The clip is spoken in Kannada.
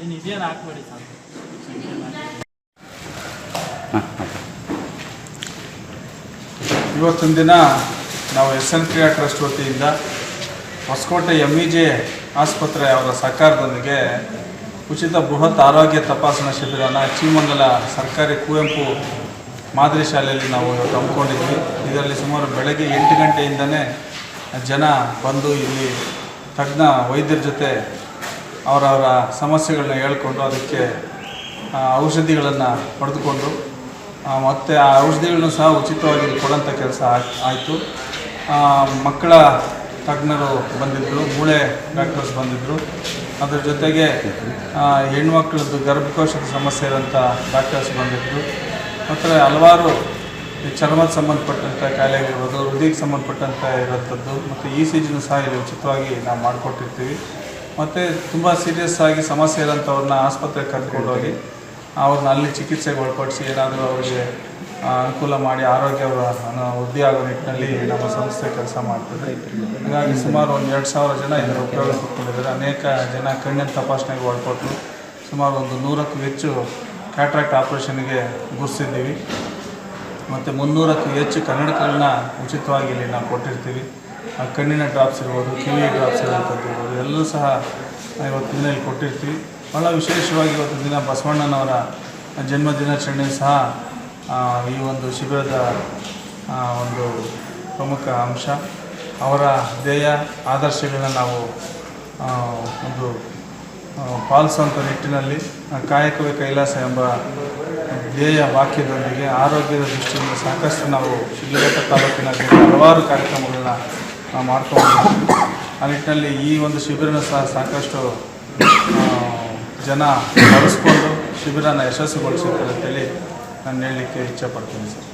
ಏನು ಇದೇನು ಹಾಕ್ಬೇಡಿ ಸರ್. ಇವತ್ತಿನ ದಿನ ನಾವು SN ಕ್ರಿಯಾ ಟ್ರಸ್ಟ್ ವತಿಯಿಂದ ಹೊಸಕೋಟೆ MEJ ಆಸ್ಪತ್ರೆ ಅವರ ಸಹಕಾರದೊಂದಿಗೆ ಉಚಿತ ಬೃಹತ್ ಆರೋಗ್ಯ ತಪಾಸಣಾ ಶಿಬಿರನ ಚೀಮಂಗಲ ಸರ್ಕಾರಿ ಕುವೆಂಪು ಮಾದರಿ ಶಾಲೆಯಲ್ಲಿ ನಾವು ಇವತ್ತು ಹಮ್ಮಿಕೊಂಡಿದ್ವಿ. ಇದರಲ್ಲಿ ಸುಮಾರು ಬೆಳಗ್ಗೆ 8 ಗಂಟೆಯಿಂದನೇ ಜನ ಬಂದು ಇಲ್ಲಿ ತಜ್ಞ ವೈದ್ಯರ ಜೊತೆ ಅವರವರ ಸಮಸ್ಯೆಗಳನ್ನ ಹೇಳ್ಕೊಂಡು ಅದಕ್ಕೆ ಔಷಧಿಗಳನ್ನು ಪಡೆದುಕೊಂಡು ಮತ್ತು ಆ ಔಷಧಿಗಳನ್ನು ಸಹ ಉಚಿತವಾಗಿ ಕೊಡೋಂಥ ಕೆಲಸ ಆಯಿತು. ಮಕ್ಕಳ ತಜ್ಞರು ಬಂದಿದ್ದರು, ಮೂಳೆ ಡಾಕ್ಟರ್ಸ್ ಬಂದಿದ್ದರು. ಅದರ ಜೊತೆಗೆ ಹೆಣ್ಮಕ್ಳದ್ದು ಗರ್ಭಕೋಶದ ಸಮಸ್ಯೆ ಇರೋಂಥ ಡಾಕ್ಟರ್ಸ್ ಬಂದಿದ್ದರು. ಮತ್ತು ಹಲವಾರು ಚರ್ಮಕ್ಕೆ ಸಂಬಂಧಪಟ್ಟಂಥ ಕಾಯಿಲೆಗಳಿರ್ಬೋದು, ಹೃದಯಕ್ಕೆ ಸಂಬಂಧಪಟ್ಟಂಥ ಇರೋಂಥದ್ದು ಮತ್ತು ECGನೂ ಸಹ ಇಲ್ಲಿ ಉಚಿತವಾಗಿ ನಾವು ಮಾಡಿಕೊಟ್ಟಿರ್ತೀವಿ. ಮತ್ತು ತುಂಬ ಸೀರಿಯಸ್ ಆಗಿ ಸಮಸ್ಯೆ ಇರೋಂಥವ್ರನ್ನ ಆಸ್ಪತ್ರೆಗೆ ಕರ್ಕೊಂಡೋಗಿ ಅವ್ರನ್ನ ಅಲ್ಲಿ ಚಿಕಿತ್ಸೆಗೆ ಒಳಪಡಿಸಿ ಏನಾದರೂ ಅವರಿಗೆ ಅನುಕೂಲ ಮಾಡಿ ಆರೋಗ್ಯ ವೃದ್ಧಿ ಆಗೋ ನಿಟ್ಟಿನಲ್ಲಿ ನಮ್ಮ ಸಂಸ್ಥೆ ಕೆಲಸ ಮಾಡ್ತದೆ. ಹಾಗಾಗಿ ಸುಮಾರು ಒಂದು 2,000 ಜನ ಇದರ ಉಪಯೋಗ ಪಡ್ಕೊಂಡಿದ್ದಾರೆ. ಅನೇಕ ಜನ ಕಣ್ಣಿನ ತಪಾಸಣೆಗೆ ಒಳಪಟ್ಟು ಸುಮಾರು ಒಂದು 100ಕ್ಕೂ ಹೆಚ್ಚು ಕ್ಯಾಟ್ರಾಕ್ಟ್ ಆಪ್ರೇಷನ್ಗೆ ಗುರುತಿಸಿದ್ದೀವಿ. ಮತ್ತು 300ಕ್ಕೂ ಹೆಚ್ಚು ಕನ್ನಡಕಗಳನ್ನ ಉಚಿತವಾಗಿ ಇಲ್ಲಿ ನಾವು ಕೊಟ್ಟಿರ್ತೀವಿ. ಕಣ್ಣಿನ ಡ್ರಾಪ್ಸ್ ಇರ್ಬೋದು, ಕಿವಿ ಡ್ರಾಪ್ಸ್ ಇರೋಂಥದ್ದು ಇರ್ಬೋದು, ಎಲ್ಲರೂ ಸಹ ಇವತ್ತಿನ ದಿನ ಇಲ್ಲಿ ಕೊಟ್ಟಿರ್ತೀವಿ. ಭಾಳ ವಿಶೇಷವಾಗಿ ಇವತ್ತಿನ ದಿನ ಬಸವಣ್ಣನವರ ಜನ್ಮದಿನಾಚರಣೆ ಸಹ ಈ ಒಂದು ಶಿಬಿರದ ಒಂದು ಪ್ರಮುಖ ಅಂಶ. ಅವರ ಧ್ಯೇಯ ಆದರ್ಶಗಳನ್ನ ನಾವು ಒಂದು ಪಾಲಿಸುವಂಥ ನಿಟ್ಟಿನಲ್ಲಿ ಕಾಯಕವೇ ಕೈಲಾಸ ಎಂಬ ಧ್ಯೇಯ ವಾಕ್ಯದೊಂದಿಗೆ ಆರೋಗ್ಯದ ದೃಷ್ಟಿಯಿಂದ ಸಾಕಷ್ಟು ನಾವು ಶಿಡ್ಲಘಟ್ಟ ತಾಲೂಕಿನ ಹಲವಾರು ಕಾರ್ಯಕ್ರಮಗಳನ್ನ ಮಾಡ್ಕೊಂಡಿದ್ದೀವಿ. ಆ ನಿಟ್ಟಿನಲ್ಲಿ ಈ ಒಂದು ಶಿಬಿರನ ಸಹ ಸಾಕಷ್ಟು ಜನ ಬಳಸ್ಕೊಂಡು ಶಿಬಿರನ ಯಶಸ್ವಿಗೊಳಿಸಿದ್ದಾರೆ ಅಂತೇಳಿ ನಾನು ಹೇಳಲಿಕ್ಕೆ ಇಚ್ಛೆಪಡ್ತೀನಿ ಸರ್.